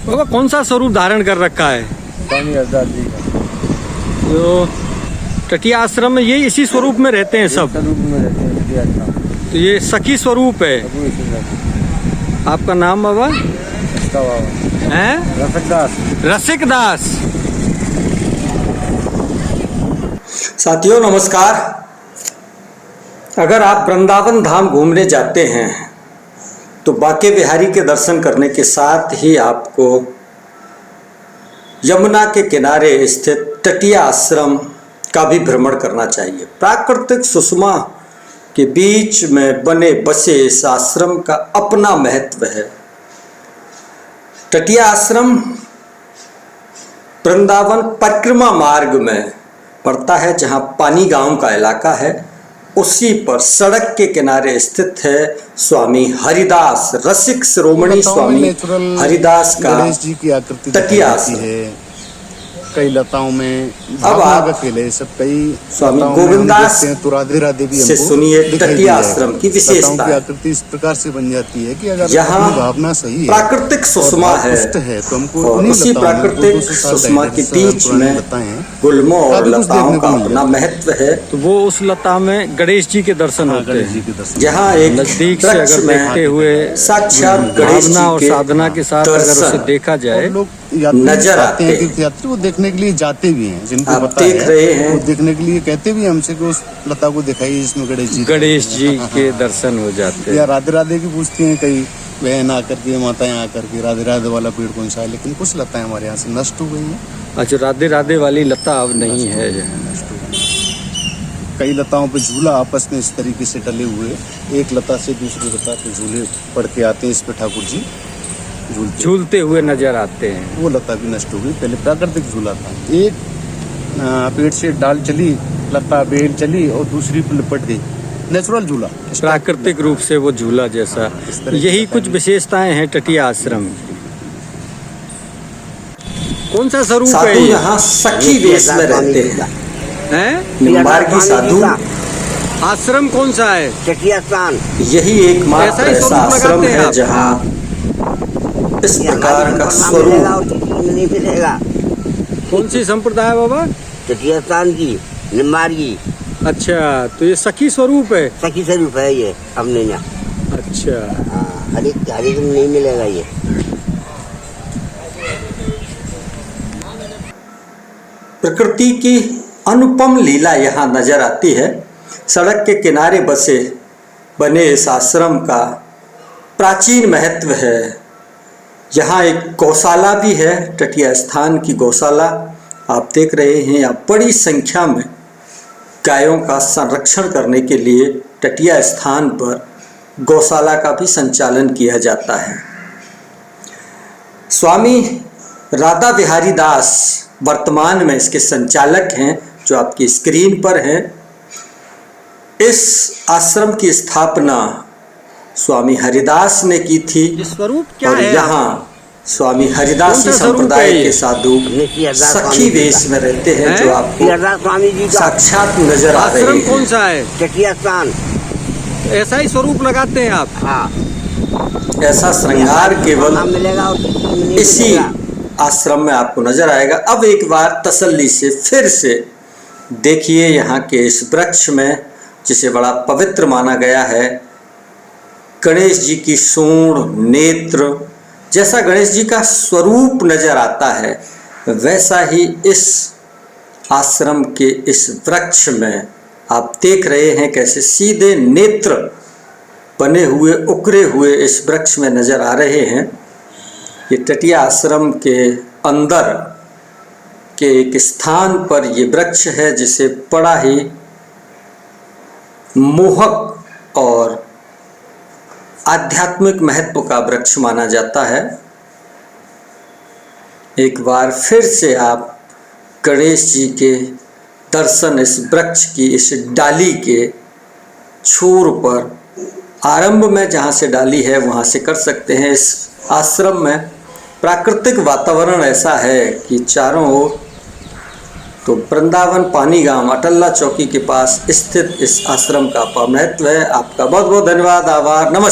बाबा कौन सा स्वरूप धारण कर रखा है? स्वामी हरिदास जी का तो टटिया आश्रम में ये इसी स्वरूप में रहते हैं सब? स्वरूप में रहते हैं टटिया आश्रम। तो ये सखी स्वरूप है। आपका नाम बाबा? हैं? रसिकदास। रसिकदास। साथियों नमस्कार। अगर आप वृंदावन धाम घूमने जाते हैं तो बांके बिहारी के दर्शन करने के साथ ही आपको यमुना के किनारे स्थित टटिया आश्रम का भी भ्रमण करना चाहिए। प्राकृतिक सुषमा के बीच में बने बसे इस आश्रम का अपना महत्व है। टटिया आश्रम वृंदावन परिक्रमा मार्ग में पड़ता है, जहां पानी गांव का इलाका है। उसी पर सड़क के किनारे स्थित है स्वामी हरिदास, रसिक शिरोमणि स्वामी हरिदास का टटिया आश्रम। कई लताओं में अब आप अकेले सब कई स्वामी गोविंदास तो राधे राधे भी से सुनिए टटिया आश्रम की विशेषता। आकृति इस प्रकार से बन जाती है कि अगर यहाँ भावना सही है, प्राकृतिक सुषमा है तो हमको और उसी प्राकृतिक सुषमा के बीच में गुल्मों और लताओं का अपना महत्व है। तो वो उस लता में गणेश जी के दर्शन होते हैं, जहाँ एक नजदीक से अगर बैठे हुए साक्षात गणेश जी और साधना के साथ अगर उसे देखा जाए नजर आते हैं। तीर्थयात्री वो देखने के लिए जाते भी हैं, जिनको आप पता देख है रहे हैं, वो देखने के लिए कहते भी हमसे कि उस लता को दिखाइए जिसमें गणेश जी के दर्शन हो जाते हैं। या राधे राधे की पूछती हैं कई बहन आकर के, माताएं आकर के, राधे राधे वाला पेड़ कौन सा है, लेकिन कुछ लताएं हमारे यहाँ से नष्ट हो गई हैं। अच्छा, राधे राधे वाली लता अब नहीं है, नष्ट हो गई। कई लताओं पे झूला आपस में इस तरीके से डले हुए, एक लता से दूसरी लता पे झूले पड़ के आते हैं, इस पे ठाकुर जी झूलते हुए नजर आते हैं। वो लता भी नष्ट हो गई। पहले प्राकृतिक झूला था, एक पेड़ से डाल चली लता, बेल चली और दूसरी पे लिपट गई, नेचुरल झूला, प्राकृतिक रूप से वो झूला जैसा। यही कुछ विशेषताएं हैं टटिया आश्रम की। कौन सा स्वरूप है ये? यहाँ सखी वेश में रहते हैं निम्बार्की साधु। आश्रम कौन सा है? टटिया स्थान। यही एकमात्र ऐसा आश्रम है जहाँ इस प्रकार का स्वरूप। नहीं मिलेगा। कौन सी संप्रदाय बाबा? टटिया स्थान की, निम्बार्की। अच्छा, तो ये सखी स्वरूप है? सखी स्वरूप है ये हमने यहाँ। अच्छा, हर एक नहीं मिलेगा ये। प्रकृति की अनुपम लीला यहाँ नजर आती है। सड़क के किनारे बसे बने इस आश्रम का प्राचीन महत्व है। यहाँ एक गौशाला भी है, टटिया स्थान की गौशाला। आप देख रहे हैं यहाँ बड़ी संख्या में गायों का संरक्षण करने के लिए टटिया स्थान पर गौशाला का भी संचालन किया जाता है। स्वामी राधा बिहारी दास वर्तमान में इसके संचालक हैं, जो आपकी स्क्रीन पर हैं। इस आश्रम की स्थापना स्वामी हरिदास ने की थी। स्वरूप क्या और है? यहाँ स्वामी हरिदासी संप्रदाय के साधु सखी वेश में रहते हैं, जो आपको साक्षात नजर आ रहे हैं। आश्रम कौन सा है? टटिया स्थान। ऐसा ही स्वरूप लगाते हैं आप? हाँ। ऐसा श्रृंगार केवल इसी आश्रम में आपको नजर आएगा। अब एक बार तसल्ली से फिर से देखिए यहाँ के इस वृक्ष में, जिसे बड़ा पवित्र माना गया है, गणेश जी की सूंड, नेत्र, जैसा गणेश जी का स्वरूप नजर आता है वैसा ही इस आश्रम के इस वृक्ष में आप देख रहे हैं कैसे सीधे नेत्र बने हुए, उकरे हुए इस वृक्ष में नजर आ रहे हैं। ये टटिया आश्रम के अंदर के एक स्थान पर ये वृक्ष है, जिसे बड़ा ही मोहक और आध्यात्मिक महत्व का वृक्ष माना जाता है। एक बार फिर से आप गणेश जी के दर्शन इस वृक्ष की, इस डाली के छोर पर, आरंभ में जहाँ से डाली है वहाँ से कर सकते हैं। इस आश्रम में प्राकृतिक वातावरण ऐसा है कि चारों ओर तो वृंदावन पानी गांव अटल्ला चौकी के पास स्थित इस आश्रम का महत्व है। आपका बहुत बहुत धन्यवाद, आभार, नमस्कार।